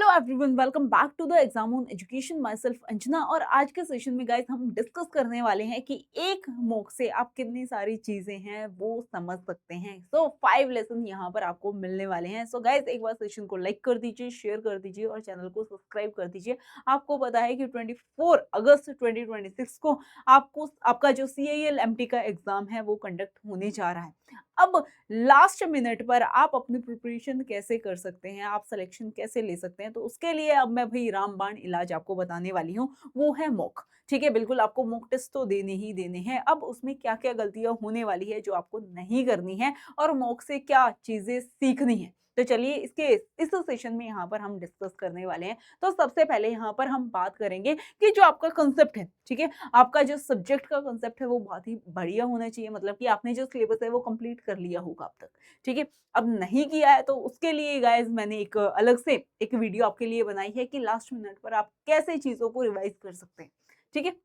Hello everyone, welcome back to the exam on education. Myself Anjana. और आज के session में गाइस हम डिस्कस करने वाले हैं कि एक मॉक से आप कितनी सारी चीजें हैं वो समझ सकते हैं। सो 5 लेसन यहाँ पर आपको मिलने वाले हैं। सो गाइस एक बार सेशन को लाइक कर दीजिए, शेयर कर दीजिए और चैनल को सब्सक्राइब कर दीजिए। आपको पता है कि 24 अगस्त 2026 को आपको आपका जो CIL MT का एग्जाम है वो कंडक्ट होने जा रहा है। अब लास्ट मिनट पर आप अपनी प्रिपरेशन कैसे कर सकते हैं, आप सिलेक्शन कैसे ले सकते हैं, तो उसके लिए अब मैं भाई रामबाण इलाज आपको बताने वाली हूँ, वो है मॉक। ठीक है, बिल्कुल आपको मॉक टेस्ट तो देने ही देने हैं। अब उसमें क्या क्या गलतियां होने वाली है जो आपको नहीं करनी है और मॉक से क्या चीजें सीखनी है, तो चलिए इसके इस सेशन में यहाँ पर हम डिस्कस करने वाले हैं। तो सबसे पहले यहाँ पर हम बात करेंगे कि जो आपका कंसेप्ट है, ठीक है, आपका जो सब्जेक्ट का कंसेप्ट है वो बहुत ही बढ़िया होना चाहिए। मतलब कि आपने जो सिलेबस है वो कंप्लीट कर लिया होगा अब तक। ठीक है, अब नहीं किया है तो उसके लिए गाइस मैंने एक अलग से एक वीडियो आपके लिए बनाई है कि लास्ट मिनट पर आप कैसे चीजों को रिवाइज कर सकते हैं। ठीक है,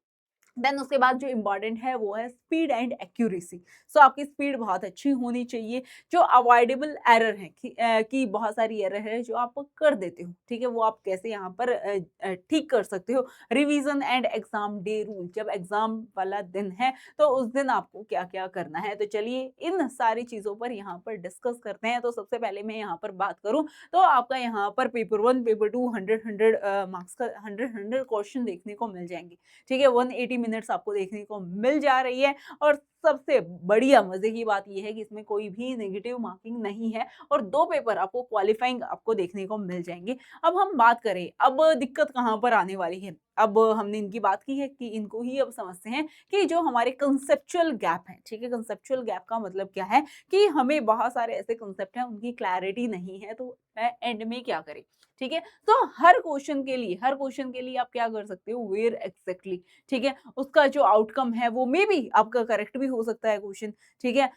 देन उसके बाद जो इम्पॉर्टेंट है वो है स्पीड एंड एक्यूरेसी। सो आपकी स्पीड बहुत अच्छी होनी चाहिए। जो अवॉइडेबल एरर है कि बहुत सारी एरर है जो आप कर देते हो, ठीक है, वो आप कैसे यहाँ पर ठीक कर सकते हो। Revision and exam day rule, जब एग्जाम वाला दिन है तो उस दिन आपको क्या क्या करना है, तो चलिए इन सारी चीजों पर यहाँ पर डिस्कस करते हैं। तो सबसे पहले मैं यहाँ पर बात करूँ तो आपका यहाँ पर पेपर 1 पेपर 2 100 मार्क्स का 100 क्वेश्चन देखने को मिल जाएंगे। ठीक है, 180 मिनट्स आपको देखने को मिल जा रही है। और सबसे बढ़िया मजे की बात यह है कि इसमें कोई भी नेगेटिव मार्किंग नहीं है और 2 पेपर आपको क्वालिफाइंग आपको देखने को मिल जाएंगे। अब हम बात करें, अब दिक्कत कहाँ पर आने वाली है। अब हमने इनकी बात की है कि इनको ही अब समझते हैं कि जो हमारे कंसेप्चुअल गैप है। ठीक है, कंसेप्चुअल गैप का मतलब क्या है कि हमें बहुत सारे ऐसे कंसेप्ट हैं उनकी क्लैरिटी नहीं है, तो एंड में क्या करें। ठीक है, तो हर क्वेश्चन के लिए आप क्या कर सकते हो, वेयर एग्जैक्टली। ठीक है, उसका जो आउटकम है वो मे बी आपका करेक्ट भी हो सकता है क्वेश्चन, ठीक है,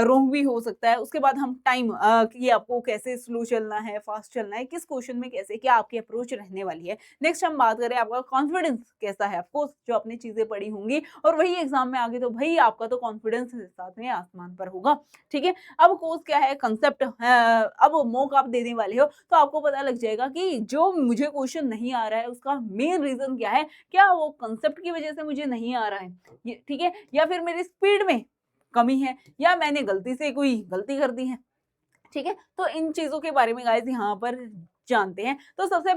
रॉन्ग भी हो सकता है। उसके बाद हम टाइम कि आपको कैसे स्लो चलना है, फास्ट चलना है, किस क्वेश्चन में कैसे क्या आपकी अप्रोच रहने वाली है। नेक्स्ट हम बात करें आपका कॉन्फिडेंस कैसा है। ऑफकोर्स जो आपने चीजें पढ़ी होंगी और वही एग्जाम में आगे तो भाई आपका तो कॉन्फिडेंस साथ में आसमान पर होगा। ठीक है, अब कोर्स क्या है, कंसेप्ट, अब मॉक आप देने वाले हो तो आपको पता लग जाएगा कि जो मुझे क्वेश्चन नहीं आ रहा है उसका मेन रीजन क्या है। क्या वो कंसेप्ट की वजह से मुझे नहीं आ रहा है, ठीक है, या फिर मेरी स्पीड में कमी है, या मैंने गलती से कोई गलती कर दी है। ठीक है, तो इन चीजों के बारे में गाइस यहाँ पर जानते हैं। तो सबसे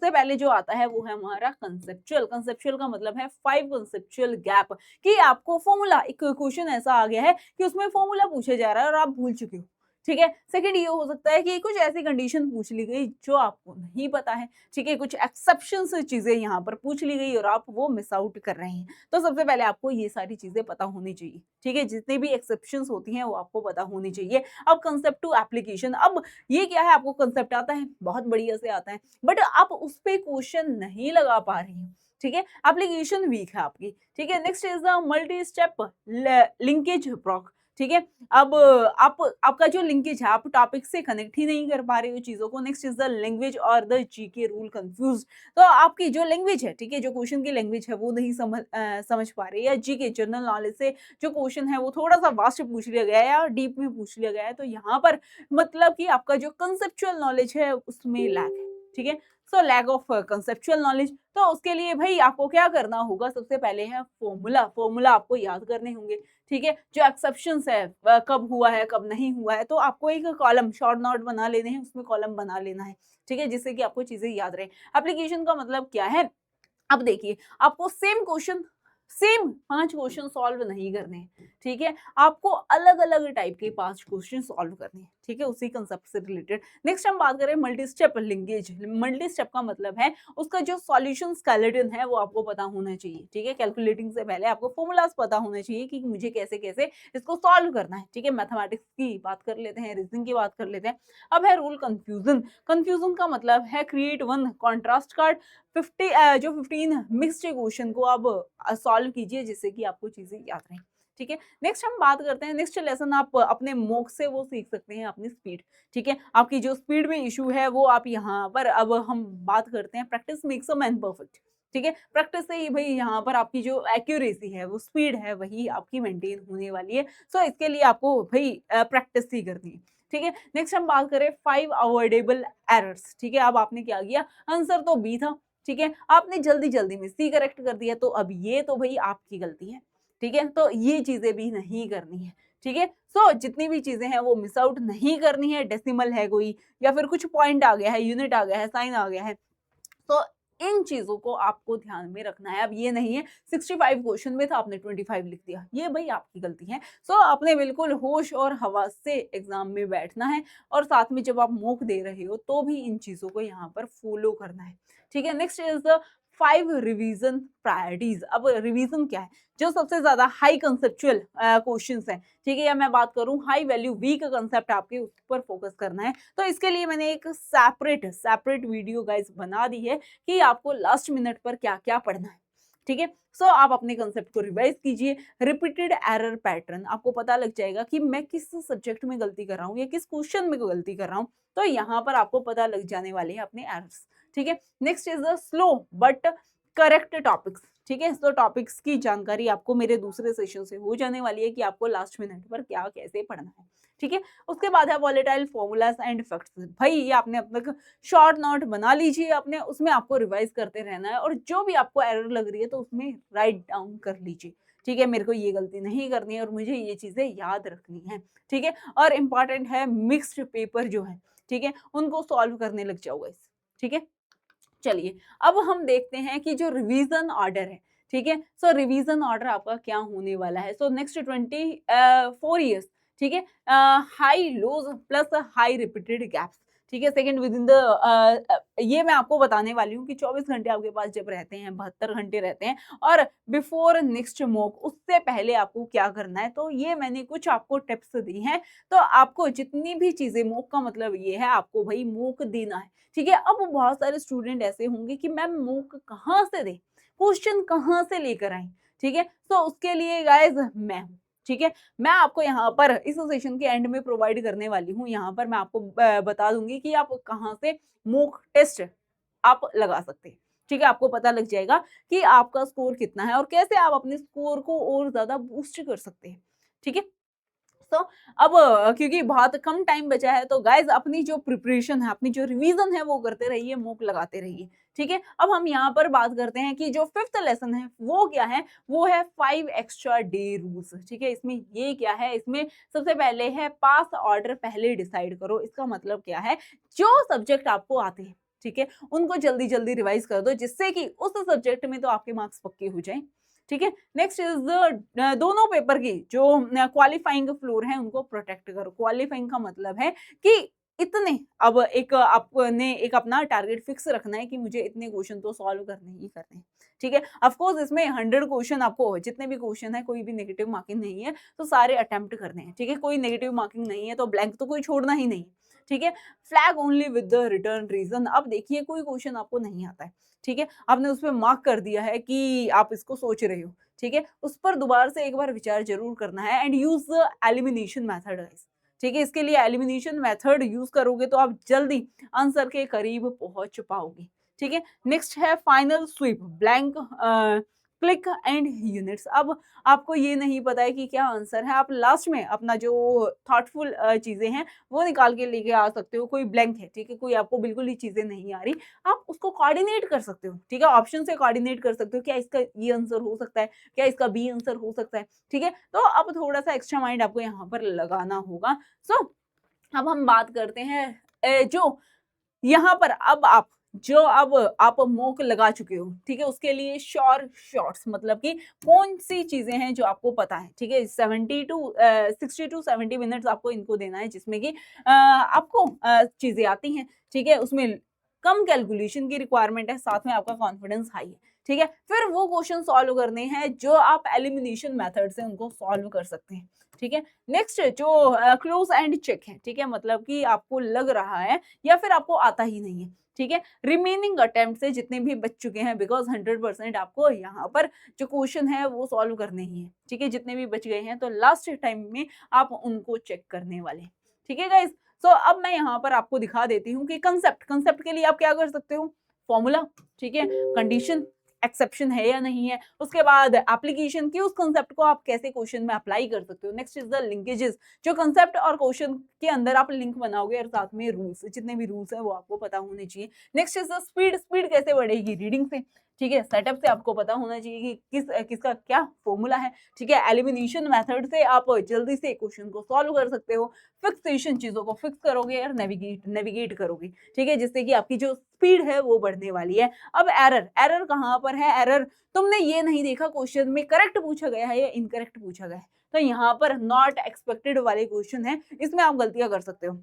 पहले जो आता है वो है हमारा कंसेप्चुअल। कंसेप्चुअल का मतलब है 5 कंसेप्चुअल गैप, कि आपको फॉर्मूला, एक क्वेश्चन ऐसा आ गया है कि उसमें फॉर्मूला पूछे जा रहा है और आप भूल चुके हो। ठीक है, सेकंड ये हो सकता है कि कुछ ऐसी कंडीशन पूछ ली गई जो आपको नहीं पता है। ठीक है, कुछ एक्सेप्शन से चीजें यहाँ पर पूछ ली गई और आप वो मिस आउट कर रहे हैं। तो सबसे पहले आपको ये सारी चीजें पता होनी चाहिए। ठीक है, जितनी भी एक्सेप्शंस होती हैं वो आपको पता होनी चाहिए। अब कंसेप्ट टू एप्लीकेशन, अब ये क्या है, आपको कंसेप्ट आता है, बहुत बढ़िया से आता है, बट आप उस पे क्वेश्चन नहीं लगा पा रहे हैं। ठीक है, एप्लीकेशन वीक है आपकी। ठीक है, next is the multi step linkage प्रॉक। ठीक है, अब आप आपका जो लिंकेज है, आप टॉपिक से कनेक्ट ही नहीं कर पा रहे हो चीजों को। नेक्स्ट इज द लैंग्वेज और द जीके रूल कंफ्यूज, तो आपकी जो लैंग्वेज है, ठीक है, जो क्वेश्चन की लैंग्वेज है वो नहीं समझ पा रही है। जीके जनरल नॉलेज से जो क्वेश्चन है वो थोड़ा सा वास्ट पूछ लिया गया है और डीप में पूछ लिया गया है, तो यहाँ पर मतलब कि आपका जो कंसेप्चुअल नॉलेज है उसमें लैक है। ठीक है, so lack of conceptual knowledge. तो उसके लिए भाई आपको क्या करना होगा, सबसे पहले है फॉर्मूला। फॉर्मूला आपको याद करने होंगे। ठीक है, जो एक्सेप्शंस है कब हुआ है कब नहीं हुआ है, तो आपको एक कॉलम शॉर्ट नोट बना लेने हैं, उसमें कॉलम बना लेना है। ठीक है, जिससे कि आपको चीजें याद रहे। एप्लीकेशन का मतलब क्या है, अब देखिए, आपको सेम 5 क्वेश्चन सॉल्व नहीं करने हैं। ठीक है, आपको अलग अलग टाइप के 5 क्वेश्चन सॉल्व करने हैं। ठीक है, उसी कंसेप्ट से रिलेटेड। नेक्स्ट हम बात करें multi step linkage. Multi step का मतलब है उसका जो सॉल्यूशन स्केलेटन है वो आपको पता होना चाहिए। ठीक है, कैलकुलेटिंग से पहले आपको फॉर्मूलाज पता होने चाहिए कि मुझे कैसे कैसे इसको सॉल्व करना है। ठीक है, मैथमेटिक्स की बात कर लेते हैं, रीजनिंग की बात कर लेते हैं। अब है रूल कंफ्यूजन। कंफ्यूजन का मतलब है create one contrast card 15 mixed question को आप सॉल्व कीजिए, जिससे कि आपको चीजें याद रहें। ठीक है, नेक्स्ट हम बात करते हैं, नेक्स्ट लेसन आप अपने मॉक से वो सीख सकते हैं अपनी स्पीड। ठीक है, आपकी जो स्पीड में इशू है वो आप यहाँ पर, अब हम बात करते हैं practice makes a man perfect. ठीक है, प्रैक्टिस से ही भाई यहाँ पर आपकी जो एक्यूरेसी है वो स्पीड है वही आपकी मेंटेन होने वाली है। सो इसके लिए आपको भाई प्रैक्टिस ही करनी है। ठीक है। नेक्स्ट हम बात करें 5 अवॉइडेबल एरर्स, ठीक है। अब आपने क्या किया, आंसर तो बी था, ठीक है, आपने जल्दी जल्दी में सी करेक्ट कर दिया, तो अब ये तो भाई आपकी गलती है, ठीक है। तो ये चीजें भी नहीं करनी है, ठीक है। सो जितनी भी चीजें हैं वो मिस आउट नहीं करनी है, डेसिमल है कोई या फिर कुछ पॉइंट आ गया है, यूनिट आ गया है, साइन आ गया है, तो इन चीजों को आपको ध्यान में रखना है। अब ये नहीं है 65 क्वेश्चन में था आपने 25 लिख दिया, ये भाई आपकी गलती है। सो आपने बिल्कुल होश और हवास से एग्जाम में बैठना है, और साथ में जब आप मॉक दे रहे हो तो भी इन चीजों को यहाँ पर फॉलो करना है, ठीक है। Next is the 5 revision priorities. अब रिवीजन क्या है, जो सबसे ज्यादा हाई कंसेप्चुअल क्वेश्चंस हैं, ठीक है, या मैं बात करूं हाई वैल्यू वीक कंसेप्ट आपके उस पर फोकस करना है। तो इसके लिए मैंने एक सेपरेट वीडियो गाइस बना दी है कि आपको लास्ट मिनट पर क्या क्या पढ़ना है, ठीक है। सो आप अपने कंसेप्ट को रिवाइज कीजिए, रिपीटेड एरर पैटर्न, आपको पता लग जाएगा कि मैं किस सब्जेक्ट में गलती कर रहा हूँ या किस क्वेश्चन में गलती कर रहा हूँ, तो यहाँ पर आपको पता लग जाने वाले हैं अपने एरर्स, ठीक है। Next is the slow but correct topics, ठीक है। तो टॉपिक्स की जानकारी आपको मेरे दूसरे सेशन से हो जाने वाली है कि आपको लास्ट मिनट पर क्या कैसे पढ़ना है, ठीक है। उसके बाद है वॉलेटाइल फॉर्मूलाज एंड फैक्ट्स। भाई ये आपने अपना शॉर्ट नोट बना लीजिए अपने, उसमें आपको रिवाइज करते रहना है, और जो भी आपको एरर लग रही है तो उसमें राइट डाउन कर लीजिए, ठीक है। मेरे को ये गलती नहीं करनी है और मुझे ये चीजें याद रखनी है, ठीक है। और इम्पॉर्टेंट है मिक्स्ड पेपर जो है, ठीक है, उनको सॉल्व करने लग जाओ गाइस, ठीक है। चलिए अब हम देखते हैं कि जो रिवीजन ऑर्डर है, ठीक है। सो रिवीजन ऑर्डर आपका क्या होने वाला है। सो नेक्स्ट 24 ईयर्स, ठीक है, हाई लोज प्लस हाई रिपीटेड गैप्स, ठीक है। सेकंड विद इन द ये मैं आपको बताने वाली हूँ कि 24 घंटे आपके पास जब रहते हैं, 72 घंटे रहते हैं, और बिफोर नेक्स्ट मॉक उससे पहले आपको क्या करना है, तो ये मैंने कुछ आपको टिप्स दी हैं। तो आपको जितनी भी चीजें, मॉक का मतलब ये है आपको भाई मॉक देना है, ठीक है। अब बहुत सारे स्टूडेंट ऐसे होंगे कि मैम मॉक कहाँ से दे, क्वेश्चन कहाँ से लेकर आए, ठीक है। तो उसके लिए गाइज मैं हूँ, ठीक है। मैं आपको यहाँ पर इस सेशन के एंड में प्रोवाइड करने वाली हूँ, यहाँ पर मैं आपको बता दूंगी कि आप कहाँ से मॉक टेस्ट आप लगा सकते हैं, ठीक है। आपको पता लग जाएगा कि आपका स्कोर कितना है और कैसे आप अपने स्कोर को और ज्यादा बूस्ट कर सकते हैं, ठीक है। तो अब क्योंकि बहुत कम टाइम बचा है, तो गाइज अपनी जो प्रिपरेशन है, अपनी जो रिवीजन है वो करते रहिए, मॉक लगाते रहिए, ठीक है। अब हम यहाँ पर बात करते हैं कि जो 5th लेसन है वो क्या है, वो है 5 एक्स्ट्रा डे रूल्स, ठीक है। इसमें ये क्या है, इसमें सबसे पहले है पास ऑर्डर पहले डिसाइड करो। इसका मतलब क्या है, जो सब्जेक्ट आपको आते हैं, ठीक है, उनको जल्दी जल्दी रिवाइज कर दो, जिससे कि उस सब्जेक्ट में तो आपके मार्क्स पक्के हो जाएं, ठीक है। नेक्स्ट इज दोनों पेपर की जो क्वालिफाइंग फ्लोर है उनको प्रोटेक्ट करो। क्वालिफाइंग का मतलब है कि इतने, अब एक आपने एक अपना टारगेट फिक्स रखना है कि मुझे इतने क्वेश्चन तो सॉल्व करने ही करने हैं, ठीक है। ऑफ कोर्स इसमें 100 क्वेश्चन आपको, जितने भी क्वेश्चन है कोई भी नेगेटिव मार्किंग नहीं है, तो सारे अटेम्प्ट करने हैं, ठीक है। कोई नेगेटिव मार्किंग नहीं है तो ब्लैंक तो कोई छोड़ना ही नहीं, ठीक है। Flag only with the return reason. अब देखिए कोई क्वेश्चन आपको नहीं आता है, ठीक है, आपने उस पर मार्क कर दिया है कि आप इसको सोच रहे हो, ठीक है, उस पर दोबारा से एक बार विचार जरूर करना है, and use the elimination method guys, ठीक है। इसके लिए एलिमिनेशन मेथड यूज करोगे तो आप जल्दी आंसर के करीब पहुंच पाओगे, ठीक है। नेक्स्ट है final sweep blank click and units. अब आपको ये नहीं पता है कि क्या आंसर है, आप लास्ट में अपना जो थॉटफुल चीजें हैं वो निकाल के लेके आ सकते हो। कोई ब्लैंक है, ठीक है, कोई आपको बिल्कुल ही चीजें नहीं आ रही, आप उसको कोऑर्डिनेट कर सकते हो, ठीक है, ऑप्शन से कोऑर्डिनेट कर सकते हो, क्या इसका ये आंसर हो सकता है, क्या इसका बी आंसर हो सकता है, ठीक है। तो अब थोड़ा सा एक्स्ट्रा माइंड आपको यहाँ पर लगाना होगा। सो अब हम बात करते हैं जो यहाँ पर अब आप मॉक लगा चुके हो, ठीक है, उसके लिए शॉर्ट्स मतलब कि कौन सी चीजें हैं जो आपको पता है, ठीक है। 60 टू 70 मिनट्स आपको इनको देना है, जिसमें कि आपको चीजें आती हैं, ठीक है, उसमें कम कैलकुलेशन की रिक्वायरमेंट है, साथ में आपका कॉन्फिडेंस हाई है, ठीक है। फिर वो क्वेश्चन सॉल्व करने हैं जो आप एलिमिनेशन मेथड से उनको सॉल्व कर सकते हैं, ठीक है। नेक्स्ट जो क्लोज एंड चेक है, ठीक है, मतलब कि आपको लग रहा है या फिर आपको आता ही नहीं है, ठीक है। रिमेनिंग अटेम्प्ट से जितने भी बच चुके हैं, बिकॉज 100% आपको यहाँ पर जो क्वेश्चन है वो सॉल्व करने ही है, ठीक है। जितने भी बच गए हैं तो लास्ट टाइम में आप उनको चेक करने वाले हैं, ठीक है गाइज। सो अब मैं यहाँ पर आपको दिखा देती हूँ कि कंसेप्ट के लिए आप क्या कर सकते हो, फॉर्मूला, ठीक है, कंडीशन, एक्सेप्शन है या नहीं है, उसके बाद एप्लीकेशन की उस कंसेप्ट को आप कैसे क्वेश्चन में अप्लाई कर सकते हो। नेक्स्ट इज द लिंकेजेस, जो कंसेप्ट और क्वेश्चन के अंदर आप लिंक बनाओगे और साथ में रूल्स, जितने भी रूल्स हैं वो आपको पता होने चाहिए। Next is the speed, speed कैसे बढ़ेगी, रीडिंग से, ठीक है, सेटअप से आपको पता होना चाहिए कि किसका क्या फॉर्मूला है, ठीक है। एलिमिनेशन मेथड से आप जल्दी से क्वेश्चन को सॉल्व कर सकते हो। फिक्सेशन, चीजों को फिक्स करोगे और नेविगेट करोगे, ठीक है, जिससे कि आपकी जो स्पीड है वो बढ़ने वाली है। अब एरर, एरर कहाँ पर है, एरर तुमने ये नहीं देखा क्वेश्चन में करेक्ट पूछा गया है या इनकरेक्ट पूछा गया है, तो यहाँ पर नॉट एक्सपेक्टेड वाले क्वेश्चन है, इसमें आप गलतियां कर सकते हो।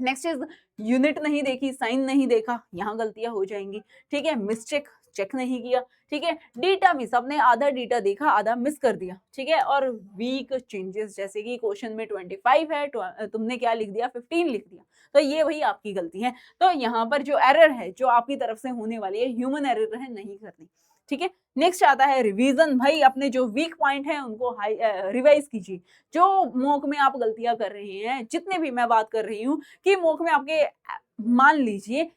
नेक्स्ट इज यूनिट नहीं देखी, साइन नहीं देखा, यहाँ गलतियां हो जाएंगी, ठीक है। मिसचेक, चेक नहीं किया, ठीक है। डेटा मिस, आपने आधा डेटा देखा आधा मिस कर दिया, ठीक है। और वीक चेंजेस, जैसे कि क्वेश्चन में 25 है, तुमने क्या लिख दिया, 15 लिख दिया, तो ये वही आपकी गलती है। तो यहाँ पर जो एरर है जो आपकी तरफ से होने वाली है, ह्यूमन एरर है, नहीं करनी, ठीक है। नेक्स्ट आता है रिवीजन, भाई अपने जो वीक पॉइंट है उनको रिवाइज कीजिए। जो मॉक में आप गलतियां कर रहे हैं, जितने भी मैं बात कर रही हूँ कि मॉक में आपके मान लीजिए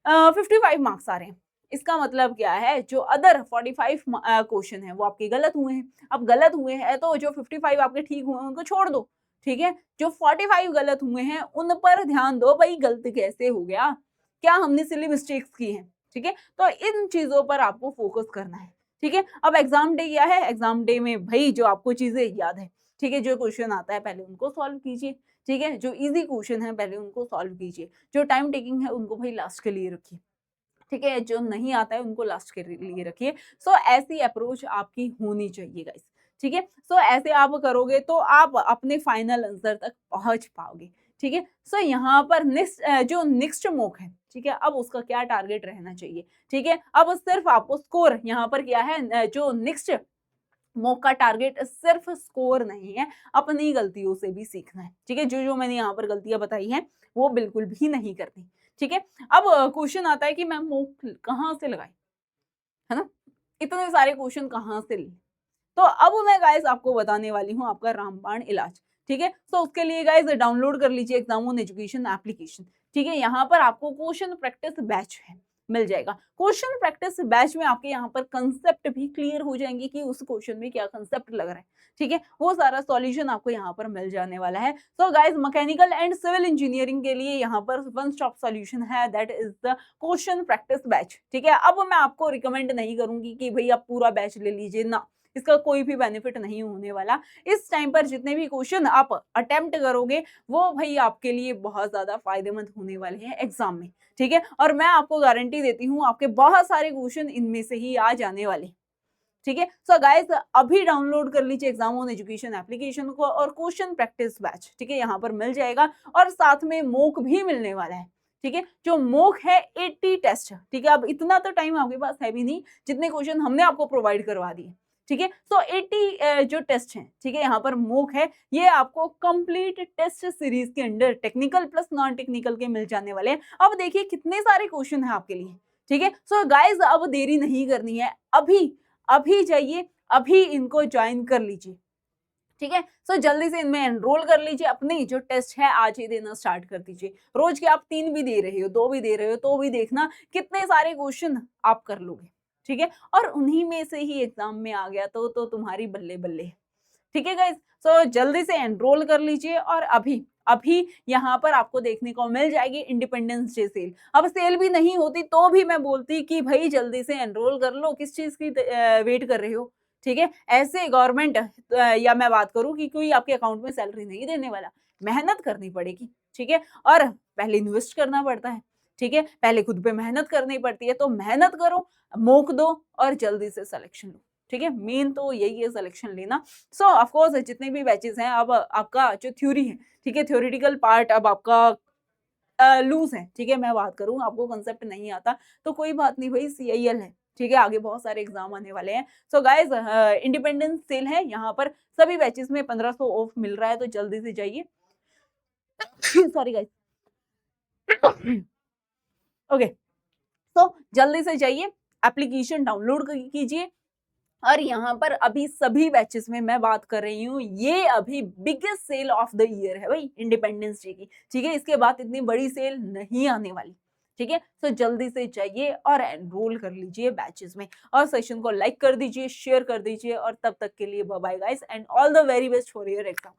55 मार्क्स आ रहे हैं, इसका मतलब क्या है, जो अदर 45 क्वेश्चन है वो आपके गलत हुए हैं। अब गलत हुए हैं तो जो 55 आपके ठीक हुए हैं उनको छोड़ दो, ठीक है। जो 45 गलत हुए हैं उन पर ध्यान दो, भाई गलत कैसे हो गया, क्या हमने सिली मिस्टेक्स की हैं, ठीक है। तो इन चीजों पर आपको फोकस करना है, ठीक है। अब एग्जाम डे क्या है, एग्जाम डे में भाई जो आपको चीजें याद है, ठीक है, जो क्वेश्चन आता है पहले उनको सॉल्व कीजिए, ठीक है। जो इजी क्वेश्चन है पहले उनको सॉल्व कीजिए, जो टाइम टेकिंग है उनको भाई लास्ट के लिए रखिए, ठीक है। जो नहीं आता है उनको लास्ट के लिए रखिए। सो ऐसी अप्रोच आपकी होनी चाहिए गाइस, ठीक है। सो ऐसे आप करोगे तो आप अपने फाइनल आंसर तक पहुंच पाओगे, ठीक है। सो यहाँ पर नेक्स्ट जो नेक्स्ट मॉक है, ठीक है, अब उसका क्या टारगेट रहना चाहिए, ठीक है। अब सिर्फ आपको स्कोर, यहाँ पर क्या है, जो नेक्स्ट मॉक का टारगेट सिर्फ स्कोर नहीं है, अपनी गलतियों से भी सीखना है, ठीक है। जो जो मैंने यहाँ पर गलतियां बताई हैं वो बिल्कुल भी नहीं करनी, ठीक है। अब क्वेश्चन आता है कि मैम मॉक कहाँ से लगाए, है ना, इतने सारे क्वेश्चन कहाँ से ले, तो अब मैं गाइस आपको बताने वाली हूँ आपका रामबाण इलाज, ठीक है। तो उसके लिए गाइस डाउनलोड कर लीजिए एग्जाम ऑन एजुकेशन एप्लीकेशन, ठीक है। यहाँ पर आपको क्वेश्चन प्रैक्टिस बैच है मिल जाएगा। क्वेश्चन प्रैक्टिस बैच में आपके यहाँ पर कंसेप्ट भी क्लियर हो जाएंगे कि उस क्वेश्चन में क्या कंसेप्ट लग रहा है, ठीक है। वो सारा सॉल्यूशन आपको यहाँ पर मिल जाने वाला है। So guys mechanical and civil engineering के लिए यहाँ पर वन स्टॉप सॉल्यूशन है, that is the question practice batch, ठीक है। अब मैं आपको रिकमेंड नहीं करूंगी कि भाई आप पूरा बैच ले लीजिए ना, इसका कोई भी बेनिफिट नहीं होने वाला। इस टाइम पर जितने भी क्वेश्चन आप अटेम्प्ट करोगे वो भाई आपके लिए बहुत ज्यादा फायदेमंद होने वाले हैं एग्जाम में, ठीक है। और मैं आपको गारंटी देती हूँ आपके बहुत सारे क्वेश्चन इनमें से ही आ जाने वाले, ठीक है। सो गाइस अभी डाउनलोड कर लीजिए एग्जाम ऑन एजुकेशन एप्लीकेशन को और क्वेश्चन प्रैक्टिस बैच, ठीक है, यहाँ पर मिल जाएगा और साथ में मोक भी मिलने वाला है, ठीक है। जो मोक है 80 टेस्ट, ठीक है। अब इतना तो टाइम आपके पास है भी नहीं जितने क्वेश्चन हमने आपको प्रोवाइड करवा दिए, ठीक है। सो 80 जो टेस्ट हैं, ठीक है, यहाँ पर मोक है, ये आपको कंप्लीट टेस्ट सीरीज के under technical plus non technical के मिल जाने वाले हैं। अब देखिए कितने सारे क्वेश्चन है आपके लिए, ठीक है। सो गाइस अब देरी नहीं करनी है, अभी अभी जाइए, अभी इनको ज्वाइन कर लीजिए, ठीक है। सो जल्दी से इनमें एनरोल कर लीजिए, अपनी जो टेस्ट है आज ही देना स्टार्ट कर दीजिए। रोज के आप 3 भी दे रहे हो, 2 भी दे रहे हो, तो भी देखना कितने सारे क्वेश्चन आप कर लोगे, ठीक है। और उन्हीं में से ही एग्जाम में आ गया तो तुम्हारी बल्ले बल्ले, ठीक है गाइस। सो जल्दी से एनरोल कर लीजिए और अभी अभी यहाँ पर आपको देखने को मिल जाएगी इंडिपेंडेंस डे सेल। अब सेल भी नहीं होती तो भी मैं बोलती कि भाई जल्दी से एनरोल कर लो, किस चीज की वेट कर रहे हो, ठीक है। ऐसे गवर्नमेंट या मैं बात करूं कि कोई आपके अकाउंट में सैलरी नहीं देने वाला, मेहनत करनी पड़ेगी, ठीक है। और पहले इन्वेस्ट करना पड़ता है, ठीक है, पहले खुद पे मेहनत करनी पड़ती है, तो मेहनत करो, मौक दो और जल्दी से सिलेक्शन लो, ठीक है। मेन तो यही है सिलेक्शन लेना। सो ऑफ कोर्स जितने भी बैचेस हैं, अब आपका जो थ्योरी है, ठीक है, थ्योरेटिकल पार्ट अब आपका लूज है, ठीक है। मैं बात करूं आपको कंसेप्ट नहीं आता तो कोई बात नहीं भाई, CIL है, ठीक है, आगे बहुत सारे एग्जाम आने वाले हैं। सो गाइज इंडिपेंडेंस सेल है, यहाँ पर सभी बैचेस में 1500 ऑफ मिल रहा है, तो जल्दी से जाइए। Sorry guys, okay. तो जल्दी से जाइए, एप्लीकेशन डाउनलोड कीजिए। और यहाँ पर अभी सभी बैचेस में मैं बात कर रही हूँ, ये अभी biggest sale of the year है भाई इंडिपेंडेंस डे की, ठीक है। इसके बाद इतनी बड़ी सेल नहीं आने वाली, ठीक है? सो जल्दी से जाइए और एनरोल कर लीजिए बैचेज़ में और सेशन को लाइक कर दीजिए, शेयर कर दीजिए और तब तक के लिए bye bye guys and all the very best for your exam.